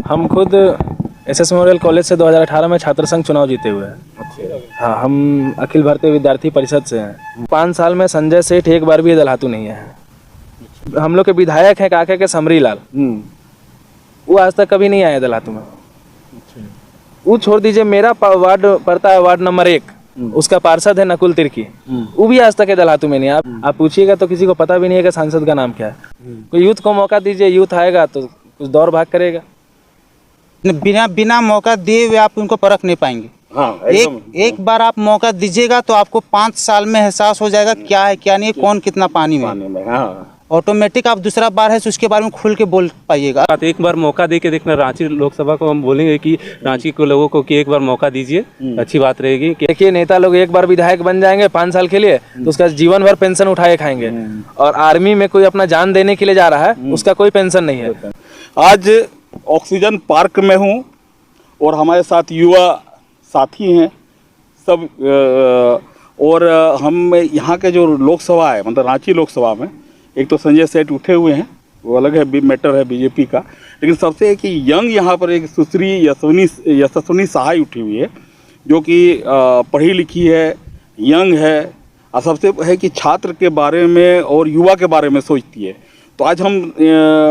हम खुद SS memorial college से 2018 में छात्र संघ चुनाव जीते हुए हैं। अच्छा। हाँ, हम अखिल भारतीय विद्यार्थी परिषद से हैं। 5 साल में संजय सेठ एक बार भी दलहातू नहीं है। हम लोग के विधायक हैं काके के समरी लाल, वो आज तक कभी नहीं आए दलहातू में। वो छोड़ दीजिए, मेरा वार्ड पड़ता है वार्ड नंबर 1, उसका पार्षद है नकुल तिर्की, वो भी आज तक है दलहातू में नहीं। आप पूछिएगा तो किसी को पता भी नहीं है कि सांसद का नाम क्या है। कोई यूथ को मौका दीजिए, यूथ आएगा तो कुछ दौड़ भाग करेगा। बिना मौका दिए हुए आप उनको परख नहीं पाएंगे। हाँ, एक बार आप मौका दीजिएगा तो आपको 5 साल में एहसास हो जाएगा क्या है क्या नहीं है, कौन कितना पानी में। हाँ। ऑटोमेटिक आप दूसरा बार है तो उसके बारे में खुल के बोल पाइएगा। एक बार मौका दे के देखना, रांची लोकसभा को हम बोलेंगे कि रांची के लोगों को कि एक बार मौका दीजिए, अच्छी बात रहेगी। देखिए, नेता लोग एक बार विधायक बन जाएंगे 5 साल के लिए तो उसका जीवन भर पेंशन उठाए खाएंगे, और आर्मी में कोई अपना जान देने के लिए जा रहा है उसका कोई पेंशन नहीं है। आज ऑक्सीजन पार्क में हूँ और हमारे साथ युवा साथी हैं सब, और हम यहाँ के जो लोकसभा है, मतलब रांची लोकसभा में एक तो संजय सेठ उठे हुए हैं, वो अलग है, मैटर है बीजेपी का, लेकिन सबसे एक यंग यहाँ पर एक सुश्री यशस्विनी सहाय उठी हुई है, जो कि पढ़ी लिखी है, यंग है, और सबसे है कि छात्र के बारे में और युवा के बारे में सोचती है। तो आज हम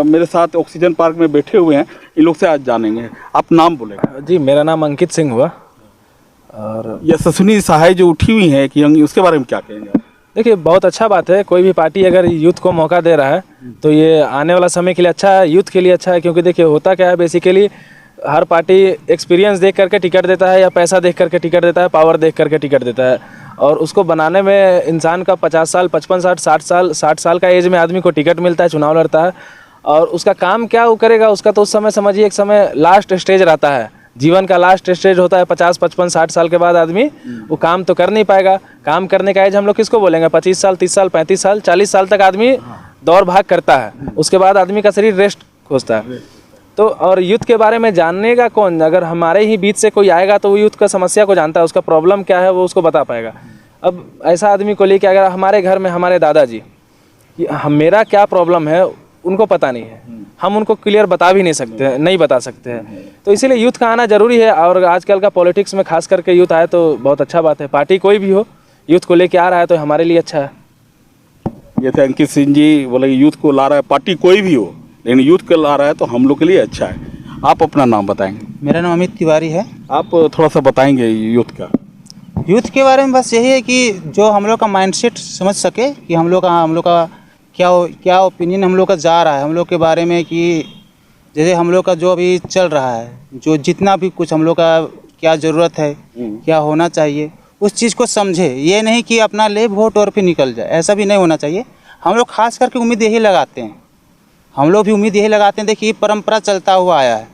मेरे साथ ऑक्सीजन पार्क में बैठे हुए हैं, इन लोग से आज जानेंगे। आप नाम बोलेगा? जी, मेरा नाम अंकित सिंह हुआ। और यशस्विनी सहाय जो उठी हुई है कि उसके बारे में क्या कहेंगे? देखिए, बहुत अच्छा बात है, कोई भी पार्टी अगर यूथ को मौका दे रहा है तो ये आने वाला समय के लिए अच्छा है, यूथ के लिए अच्छा है। क्योंकि देखिए, होता क्या है, बेसिकली हर पार्टी एक्सपीरियंस देख करके टिकट देता है, या पैसा देख करके टिकट देता है, पावर देख करके टिकट देता है, और उसको बनाने में इंसान का 50 साल 55 60 साल का एज में आदमी को टिकट मिलता है, चुनाव लड़ता है, और उसका काम क्या वो करेगा, उसका तो उस समय समझिए एक समय लास्ट स्टेज रहता है, जीवन का लास्ट स्टेज होता है। 50 55 60 साल के बाद आदमी वो काम तो कर नहीं पाएगा। काम करने का एज हम लोग किसको बोलेंगे? 25 साल 30 साल 35 साल 40 साल तक आदमी दौड़ भाग करता है, उसके बाद आदमी का शरीर रेस्ट खोजता है। तो और यूथ के बारे में जानने का कौन, अगर हमारे ही बीच से कोई आएगा तो वो यूथ का समस्या को जानता है, उसका प्रॉब्लम क्या है वो उसको बता पाएगा। अब ऐसा आदमी को लेके अगर हमारे घर में हमारे दादाजी, मेरा क्या प्रॉब्लम है उनको पता नहीं है, हम उनको क्लियर बता भी नहीं सकते, नहीं बता सकते हैं। तो इसीलिए यूथ का आना जरूरी है, और आजकल का पॉलिटिक्स में खास करके यूथ आए तो बहुत अच्छा बात है। पार्टी कोई भी हो, यूथ को लेके आ रहा है तो हमारे लिए अच्छा है। जैसे अंकित सिंह जी बोले यूथ को ला रहा है, पार्टी कोई भी हो, लेकिन यूथ को ला रहा है तो हम लोग के लिए अच्छा है। आप अपना नाम बताएंगे? मेरा नाम अमित तिवारी है। आप थोड़ा सा बताएंगे यूथ का? यूथ के बारे में बस यही है कि जो हम लोग का माइंडसेट समझ सके कि हम लोग का क्या ओपिनियन हम लोग का जा रहा है हम लोग के बारे में, कि जैसे हम लोग का जो अभी चल रहा है, जो जितना भी कुछ हम लोग का क्या ज़रूरत है, क्या होना चाहिए, उस चीज़ को समझे। ये नहीं कि अपना ले वोट और फिर निकल जाए, ऐसा भी नहीं होना चाहिए। हम लोग खास करके उम्मीद यही लगाते हैं, हम लोग भी उम्मीद यही लगाते हैं। देखिए, परंपरा चलता हुआ आया है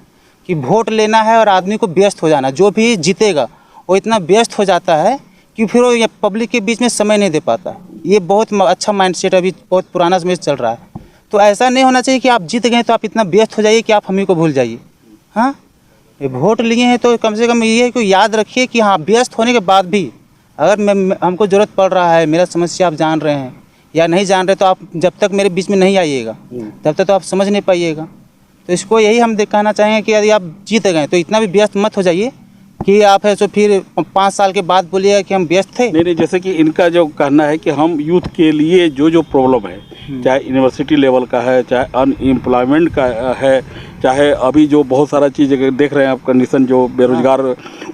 कि वोट लेना है और आदमी को व्यस्त हो जाना। जो भी जीतेगा वो इतना व्यस्त हो जाता है कि फिर वो पब्लिक के बीच में समय नहीं दे पाता। ये बहुत अच्छा माइंडसेट अभी बहुत पुराना समय चल रहा है। तो ऐसा नहीं होना चाहिए कि आप जीत गए तो आप इतना व्यस्त हो जाइए कि आप हमें को भूल जाइए। हाँ, वोट लिए हैं तो कम से कम ये को याद रखिए कि हाँ, व्यस्त होने के बाद भी अगर हमको ज़रूरत पड़ रहा है, मेरा समस्या आप जान रहे हैं या नहीं जान रहे, तो आप जब तक मेरे बीच में नहीं आइएगा तब तक तो आप समझ नहीं पाइएगा। तो इसको यही हम कहना चाहेंगे कि यदि आप जीत गए तो इतना भी व्यस्त मत हो जाइए कि आप है तो फिर 5 साल के बाद बोलिएगा कि हम व्यस्त थे। नहीं, जैसे कि इनका जो कहना है कि हम यूथ के लिए जो प्रॉब्लम है, चाहे यूनिवर्सिटी लेवल का है, चाहे अनएम्प्लॉयमेंट का है, चाहे अभी जो बहुत सारा चीज़ देख रहे हैं आप कंडीशन जो बेरोजगार,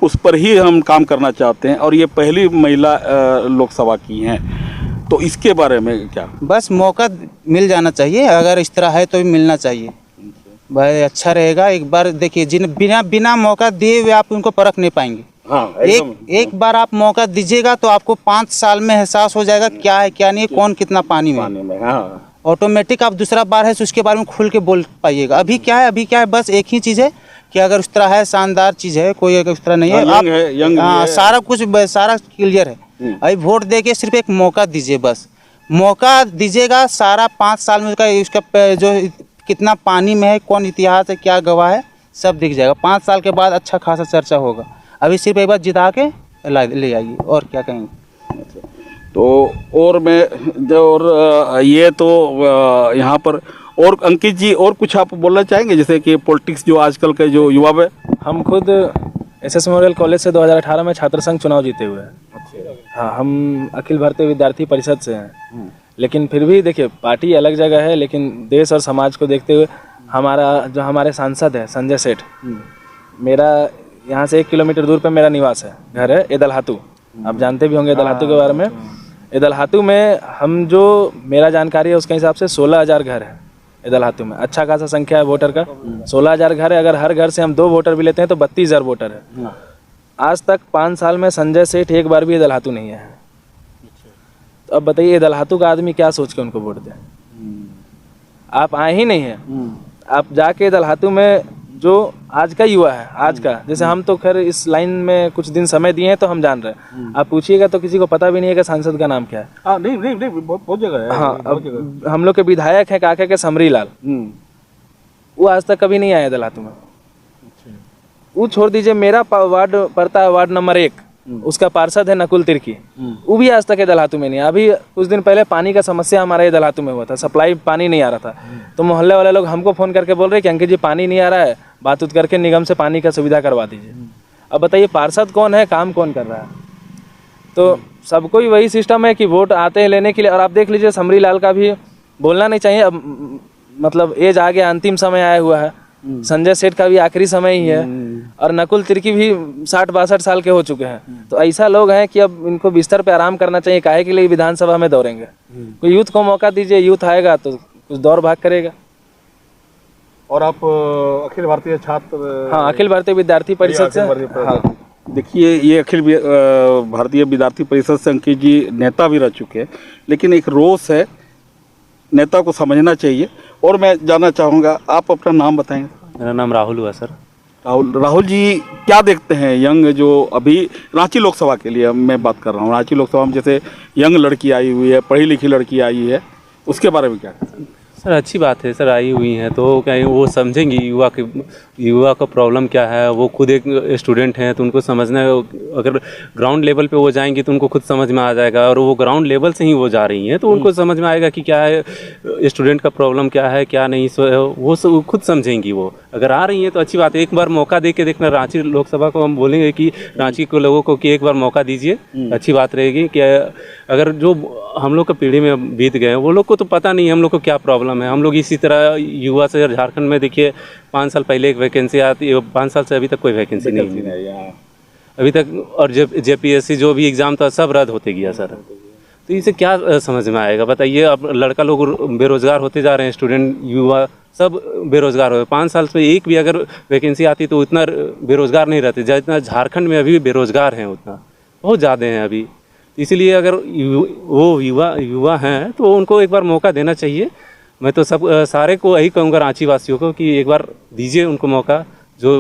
उस पर ही हम काम करना चाहते हैं। और ये पहली महिला लोकसभा की हैं, तो इसके बारे में क्या? बस मौका मिल जाना चाहिए, अगर इस तरह है तो भी मिलना चाहिए, भाई अच्छा रहेगा। एक बार देखिए, जिन बिना मौका दिए हुए आप उनको परख नहीं पाएंगे। हाँ, एक बार आप मौका दीजिएगा तो आपको 5 साल में एहसास हो जाएगा क्या है क्या नहीं है, कौन कितना पानी में। हाँ, ऑटोमेटिक आप दूसरा बार है तो उसके बारे में खुल के बोल पाइएगा। अभी क्या है बस एक ही चीज़ है कि अगर उस तरह है, शानदार चीज़ है, कोई अगर उस तरह नहीं है, आप हाँ, सारा कुछ सारा क्लियर है। अभी वोट दे के सिर्फ एक मौका दीजिए, बस मौका दीजिएगा। सारा 5 साल में उसका जो कितना पानी में है, कौन इतिहास है, क्या गवाह है, सब दिख जाएगा। 5 साल के बाद अच्छा खासा चर्चा होगा। अभी सिर्फ एक बार जिता के ले आइए, और क्या कहेंगे। तो और मैं और ये तो यहाँ पर और अंकित जी, और कुछ आप बोलना चाहेंगे, जैसे कि पॉलिटिक्स जो आजकल के जो युवा में? हम खुद एसएस मेमोरियल कॉलेज से 2018 में छात्र संघ चुनाव जीते हुए हैं। हाँ, हम अखिल भारतीय विद्यार्थी परिषद से हैं। लेकिन फिर भी देखिए, पार्टी अलग जगह है, लेकिन देश और समाज को देखते हुए हमारे सांसद है संजय सेठ, मेरा यहाँ से 1 किलोमीटर दूर पे मेरा निवास है, घर है एदलहातू। आप जानते भी होंगे एदलहातू के बारे में। एदलहातू में हम जो मेरा जानकारी है उसके हिसाब से 16,000 घर है एदलहातू में। अच्छा खासा संख्या है वोटर का, 16,000 घर है। अगर हर घर से हम 2 वोटर भी लेते हैं तो 32,000 वोटर है। आज तक 5 साल में संजय सेठ एक बार भी एदलहातू नहीं है। तो अब बताइए एदलहातू का आदमी क्या सोच के उनको वोट दे? आप आए ही नहीं है। आप जाके एदलहातू में जो आज का युवा है, आज का, जैसे हम तो खैर इस लाइन में कुछ दिन समय दिए हैं तो हम जान रहे हैं। आप पूछिएगा तो किसी को पता भी नहीं है कि सांसद का नाम क्या है। हाँ, नहीं, बहुत जगह है। हाँ, अब हम लोग के विधायक हैं काके के समरी लाल, वो आज तक कभी नहीं आए एदलहातू में। वो छोड़ दीजिए, मेरा वार्ड पड़ता है वार्ड नंबर 1, उसका पार्षद है नकुल तिर्की, वो भी आज तक एदलहातू में नहीं। अभी कुछ दिन पहले पानी का समस्या हमारे एदलहातू में हुआ था, सप्लाई पानी नहीं आ रहा था, तो मोहल्ले वाले लोग हमको फ़ोन करके बोल रहे कि अंकित जी पानी नहीं आ रहा है, बात उत करके निगम से पानी का सुविधा करवा दीजिए। अब बताइए पार्षद कौन है, काम कौन कर रहा है? तो सबको ही वही सिस्टम है कि वोट आते हैं लेने के लिए। और आप देख लीजिए समरी लाल का भी बोलना नहीं चाहिए, अब मतलब एज आ गया, अंतिम समय आया हुआ है। संजय सेठ का भी आखिरी समय ही है, और नकुल तिर्की भी 60-62 साल के हो चुके हैं। तो ऐसा लोग हैं कि अब इनको बिस्तर पे आराम करना चाहिए, काहे के लिए विधानसभा में दौड़ेंगे? कोई यूथ को मौका दीजिए, यूथ आएगा तो कुछ दौड़ भाग करेगा। और आप अखिल भारतीय छात्र? हाँ, अखिल भारतीय विद्यार्थी परिषद से। हाँ, देखिए, ये अखिल भारतीय विद्यार्थी परिषद से अंकित जी नेता भी रह चुके हैं, लेकिन एक रोष है, नेता को समझना चाहिए। और मैं जानना चाहूँगा, आप अपना नाम बताएंगे? मेरा नाम राहुल हुआ सर। राहुल जी, क्या देखते हैं यंग जो अभी रांची लोकसभा के लिए मैं बात कर रहा हूँ, रांची लोकसभा में जैसे यंग लड़की आई हुई है, पढ़ी लिखी लड़की आई है, उसके बारे में क्या कहते हैं? सर अच्छी बात है सर, आई हुई हैं तो क्या वो समझेंगी युवा का प्रॉब्लम क्या है। वो खुद एक स्टूडेंट हैं तो उनको समझना है, अगर ग्राउंड लेवल पे वो जाएंगी तो उनको खुद समझ में आ जाएगा। और वो ग्राउंड लेवल से ही वो जा रही हैं तो उनको समझ में आएगा कि क्या है स्टूडेंट का प्रॉब्लम, क्या है क्या नहीं, वो खुद समझेंगी। वो अगर आ रही हैं तो अच्छी बात है। एक बार मौका दे के देखना, रांची लोकसभा को हम बोलेंगे कि रांची के लोगों को कि एक बार मौका दीजिए, अच्छी बात रहेगी। कि अगर जो हम लोग का पीढ़ी में बीत गए हैं वो लोग को तो पता नहीं हम लोग को क्या प्रॉब्लम है। हम लोग इसी तरह युवा से झारखंड में देखिए 5 साल पहले एक वैकेंसी आती है, 5 साल से अभी तक कोई वैकेंसी नहीं है अभी तक। और जेपीएससी जो भी एग्ज़ाम था सब रद्द होते गया सर। तो इसे क्या समझ में आएगा बताइए? अब लड़का लोग बेरोजगार होते जा रहे हैं, स्टूडेंट युवा सब बेरोजगार हो गए। 5 साल से एक भी अगर वैकेंसी आती तो उतना बेरोजगार नहीं रहते जितना झारखंड में अभी बेरोजगार हैं, उतना बहुत ज़्यादा हैं अभी। इसलिए अगर वो युवा हैं तो उनको एक बार मौका देना चाहिए। मैं तो सब सारे को यही कहूँगा, रांची वासियों को, कि एक बार दीजिए उनको मौका। जो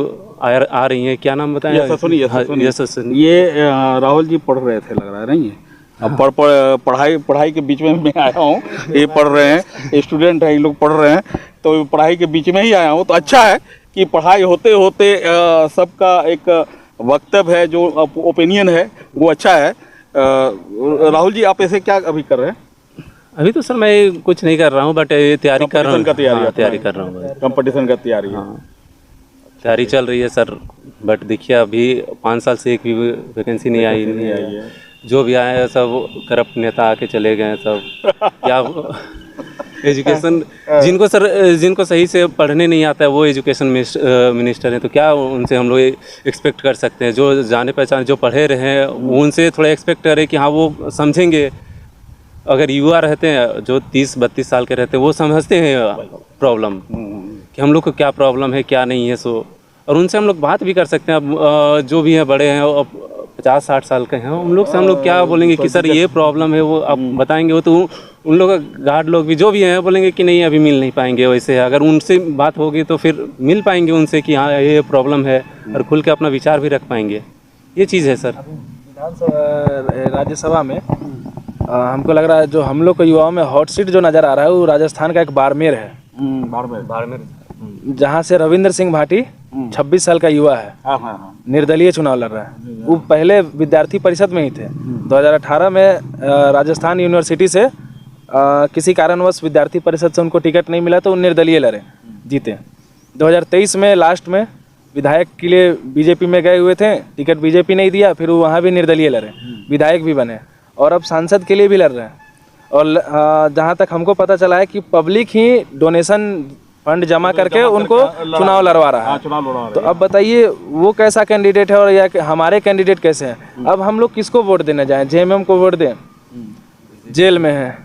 आ रही हैं, क्या नाम बताएं? यशस्विनी। ये राहुल जी पढ़ रहे थे लग रहा है, नहीं है? अब पढ़ाई के बीच में मैं आया हूँ, ये पढ़ रहे हैं, स्टूडेंट है, ये लोग पढ़ रहे हैं, तो पढ़ाई के बीच में ही आया हूँ। तो अच्छा है कि पढ़ाई होते होते सबका एक वक्तव्य है, जो ओपिनियन है वो अच्छा है। राहुल जी, आप ऐसे क्या अभी कर रहे हैं? अभी तो सर मैं कुछ नहीं कर रहा हूँ, बट तैयारी कर रहा हूँ। तैयारी कर रहा हूँ, कंपटीशन का तैयारी है। तैयारी चल रही है सर। बट देखिए अभी 5 साल से एक भी वैकेंसी नहीं आई है। जो भी आए हैं सब करप्ट नेता आके चले गए हैं सब। क्या एजुकेशन जिनको सही से पढ़ने नहीं आता है वो एजुकेशन मिनिस्टर हैं, तो क्या उनसे हम लोग एक्सपेक्ट कर सकते हैं? जो जाने पहचाने जो पढ़े रहे हैं उनसे थोड़ा एक्सपेक्ट करें कि हाँ वो समझेंगे। अगर युवा रहते हैं जो 30-32 साल के रहते हैं वो समझते हैं प्रॉब्लम कि हम लोग को क्या प्रॉब्लम है क्या नहीं है। सो और उनसे हम लोग बात भी कर सकते हैं। अब जो भी हैं बड़े हैं, अब 50-60 साल के हैं, उन लोग से हम लोग क्या बोलेंगे कि सर ये प्रॉब्लम है, वो आप बताएंगे। वो तो उन लोग गार्ड लोग भी जो भी हैं बोलेंगे कि नहीं अभी मिल नहीं पाएंगे। वैसे अगर उनसे बात होगी तो फिर मिल पाएंगे उनसे कि हाँ ये प्रॉब्लम है, और खुल के अपना विचार भी रख पाएंगे। ये चीज़ है सर। विधानसभा राज्यसभा में हमको लग रहा है जो हम लोग को युवाओं में हॉट सीट जो नज़र आ रहा है वो राजस्थान का एक बाड़मेर है। बाड़मेर जहाँ से रविंद्र सिंह भाटी 26 साल का युवा है, निर्दलीय चुनाव लड़ रहा है। वो पहले विद्यार्थी परिषद में ही थे। 2018 में राजस्थान यूनिवर्सिटी से किसी कारणवश विद्यार्थी परिषद से उनको टिकट नहीं मिला तो वो निर्दलीय लड़े, जीते। 2023 में लास्ट में विधायक के लिए बीजेपी में गए हुए थे, टिकट बीजेपी नहीं दिया, फिर वो वहाँ भी निर्दलीय लड़े, विधायक भी बने और अब सांसद के लिए भी लड़ रहे हैं। और जहाँ तक हमको पता चला है कि पब्लिक ही डोनेशन फंड जमा करके उनको चुनाव लड़वा रहा है। तो अब बताइए वो कैसा कैंडिडेट है और या हमारे कैंडिडेट कैसे हैं। अब हम लोग किसको वोट देने जाएं? जेएमएम को वोट दें, जेल में है,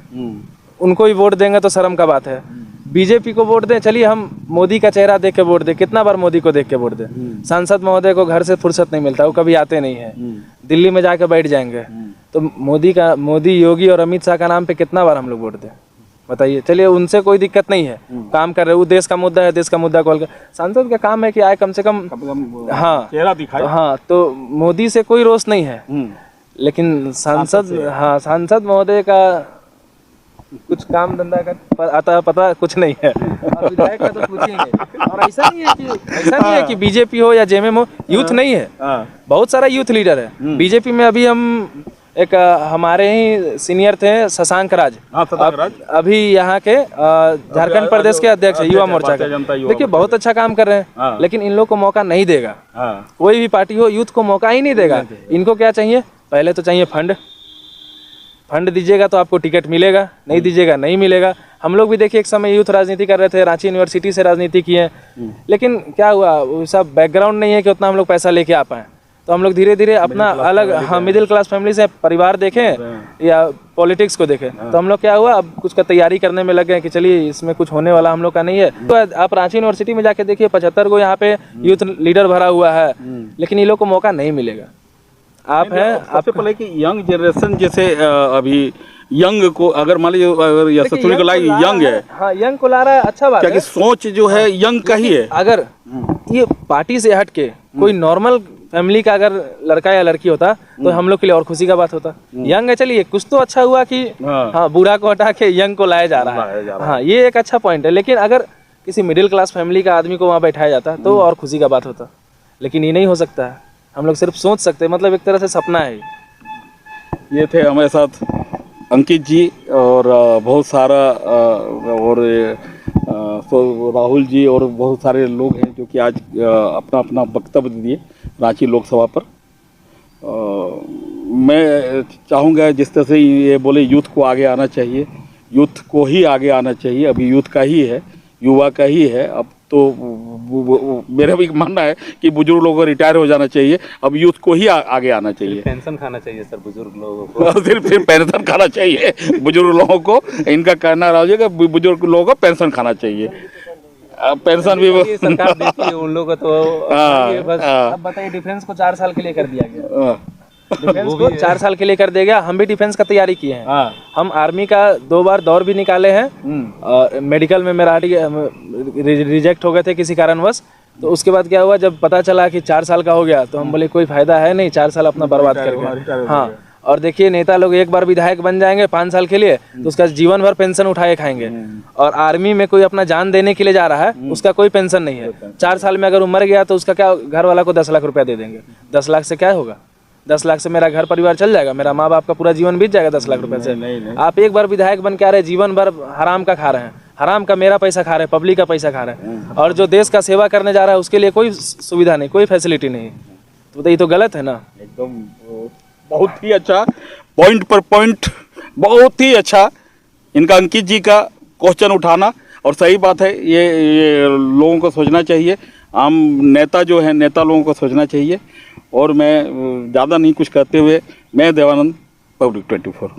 उनको ही वोट देंगे तो शर्म का बात है। बीजेपी को वोट दें, चलिए हम मोदी का चेहरा देख के वोट दें, कितना बार मोदी को देख के वोट दें। सांसद महोदय को घर से फुर्सत नहीं मिलता, वो कभी आते नहीं है, दिल्ली में जाके बैठ जाएंगे। तो मोदी, योगी और अमित शाह का नाम पे कितना बार हम लोग वोट दें, बताइए। चलिए उनसे कोई दिक्कत नहीं है, काम कर रहे, वो देश का मुद्दा है, देश का मुद्दा कॉल कर। सांसद का काम है कि आए कम से कम हाँ चेहरा दिखाए। हाँ, तो मोदी से कोई रोष नहीं है, लेकिन सांसद महोदय का कुछ काम धंधा का आता पता कुछ नहीं है, और विधायक का तो पूछेंगे। और ऐसा नहीं है कि बीजेपी हो या जेएमएम हो, यूथ नहीं है, बहुत सारा यूथ लीडर है बीजेपी में। अभी हम एक हमारे ही सीनियर थे शशांक राज, अभी यहाँ के झारखंड प्रदेश के अध्यक्ष युवा मोर्चा के, देखिए बहुत अच्छा काम कर रहे हैं, लेकिन इन लोग को मौका नहीं देगा। कोई भी पार्टी हो, यूथ को मौका ही नहीं देगा। इनको क्या चाहिए? पहले तो चाहिए फंड दीजिएगा तो आपको टिकट मिलेगा, नहीं दीजिएगा नहीं मिलेगा। हम लोग भी देखिए एक समय यूथ राजनीति कर रहे थे, रांची यूनिवर्सिटी से राजनीति किए, लेकिन क्या हुआ, वो सब बैकग्राउंड नहीं है कि उतना हम लोग पैसा लेके आ पाए। तो हम लोग धीरे धीरे अपना अलग मिडिल क्लास फैमिली से परिवार देखें या पॉलिटिक्स को देखें, तो हम लोग क्या हुआ, अब कुछ का तैयारी करने में लगे कि चलिए इसमें कुछ होने वाला हम लोग का नहीं है। तो आप रांची यूनिवर्सिटी में जाके देखिए 75 को यहाँ पे यूथ लीडर भरा हुआ है, लेकिन इन लोग को मौका नहीं मिलेगा। आप हैं सबसे पहले कि यंग जनरेशन जैसे अभी यंग को अगर मान लीजिए अगर यशस्वी को लाइक यंग है, हाँ यंग को ला रहा है, अच्छा बात है, क्योंकि सोच जो है यंग का ही है। अगर ये पार्टी से हट के कोई नॉर्मल फैमिली का अगर लड़का या लड़की होता तो हम लोग के लिए और खुशी का बात होता। यंग है, चलिए कुछ तो अच्छा हुआ कि हाँ बूढ़ा को हटा के यंग को लाया जा रहा है, हाँ ये एक अच्छा पॉइंट है। लेकिन अगर किसी मिडिल क्लास फैमिली का आदमी को वहाँ बैठाया जाता तो और खुशी का बात होता, लेकिन ये नहीं हो सकता है। हम लोग सिर्फ सोच सकते हैं, मतलब एक तरह से सपना है। ये थे हमारे साथ अंकित जी और बहुत सारा और राहुल जी और बहुत सारे लोग हैं जो कि आज अपना अपना वक्तव्य दिए रांची लोकसभा पर। मैं चाहूँगा जिस तरह से ये बोले यूथ को आगे आना चाहिए, यूथ को ही आगे आना चाहिए। अभी यूथ का ही है, युवा का ही है। अब तो मेरा भी मानना है कि बुजुर्ग लोगों को रिटायर हो जाना चाहिए, अब यूथ को ही आगे आना चाहिए। पेंशन खाना चाहिए सर बुजुर्ग लोगों को सिर्फ पेंशन खाना चाहिए बुजुर्ग लोगों को। इनका कहना रहा कि बुजुर्ग लोगों को पेंशन खाना चाहिए। पेंशन भी सरकार देती है उन लोगों को, तो अब बताइए डिफेंस को 4 साल के लिए कर दिया गया, डिफेंस को 4 साल के लिए कर दिया गया। हम भी डिफेंस का तैयारी किए हैं, हम आर्मी का 2 बार दौर भी निकाले हैं। मेडिकल में मेरा रिजेक्ट हो गए थे किसी कारणवश। तो उसके बाद क्या हुआ, जब पता चला कि 4 साल का हो गया तो हम बोले कोई फायदा है नहीं 4 साल अपना बर्बाद करके। हाँ, और देखिए नेता लोग एक बार विधायक बन जाएंगे 5 साल के लिए तो उसका जीवन भर पेंशन उठाए खाएंगे। और आर्मी में कोई अपना जान देने के लिए जा रहा है, उसका कोई पेंशन नहीं है। 4 साल में अगर वो मर गया तो उसका क्या, घर वाला को 10 लाख रुपया दे देंगे। 10 लाख से क्या होगा? 10 लाख से मेरा घर परिवार चल जाएगा, मेरा माँ बाप का पूरा जीवन बीत जाएगा 10 लाख रुपए से। नहीं। आप एक बार विधायक बन के आ रहे, जीवन भर हराम का खा रहे हैं, हराम का मेरा पैसा खा रहे हैं, पब्लिक का पैसा खा रहे हैं। और जो देश का सेवा करने जा रहा है उसके लिए कोई सुविधा नहीं, कोई फैसिलिटी नहीं। तो ये तो गलत है ना। एकदम बहुत ही अच्छा पॉइंट पर पॉइंट, बहुत ही अच्छा इनका अंकित जी का क्वेश्चन उठाना। और सही बात है, ये लोगों को सोचना चाहिए, आम नेता जो है नेता लोगों को सोचना चाहिए। और मैं ज़्यादा नहीं कुछ कहते हुए, मैं देवानंद, पब्लिक 24।